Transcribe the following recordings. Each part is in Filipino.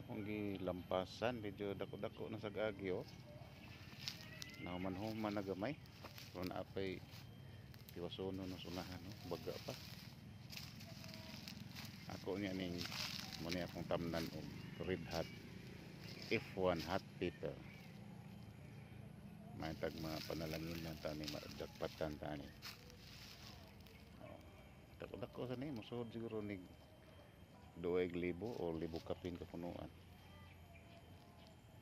akong gilampasan medyo dako-dako na sa Agyo nahuman-human na gamay pero naapay tiwasono na sunahan no? Baga pa ako niya ning muna akong tamnan og red hot F1 hot pepper may tag mga panalangin lang tani madakpatan tani dako-dako sa ni musod siguro nig 2,000 o 1,000 kapin kapunuan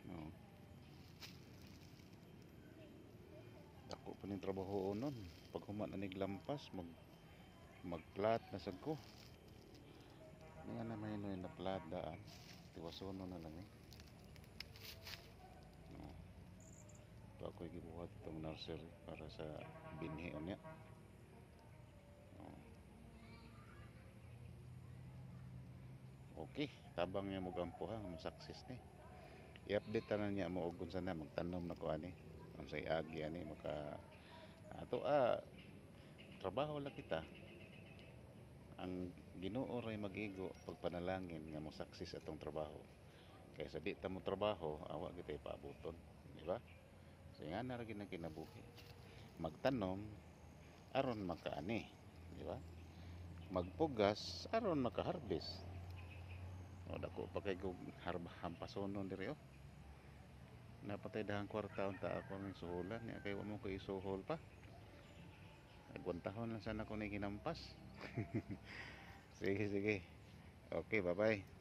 no. Dako pa ning trabaho nun pag human na niglampas magplat na sad ko nga na may na plat daan tiwasono na lang no. Ito ako gibuhat itong nursery para sa binhi unya no. Okay, tabang niya mo gampo ha, success ni. I-update na niya mo og kung saan na magtanom na ko ani. Ang sa iagi ani maka ato trabaho lang kita. Ang Ginoo ray mag-igo pagpanalangin nga mo success atong trabaho. Kaya sa di ta mo trabaho, awa kita ipaabuton, di ba? So nga na ra gyud kinabuhi. Magtanom aron makaani, di ba? Magpugas aron maka-harvest. O dako pa kay kog hampasonon diri oh. Napatay dahang kwarta unta ako ng suhulan niya kay wa mo ko isuhol pa. Agwantahon lang sana ko ni kinampas. Sige sige. Okay, bye bye.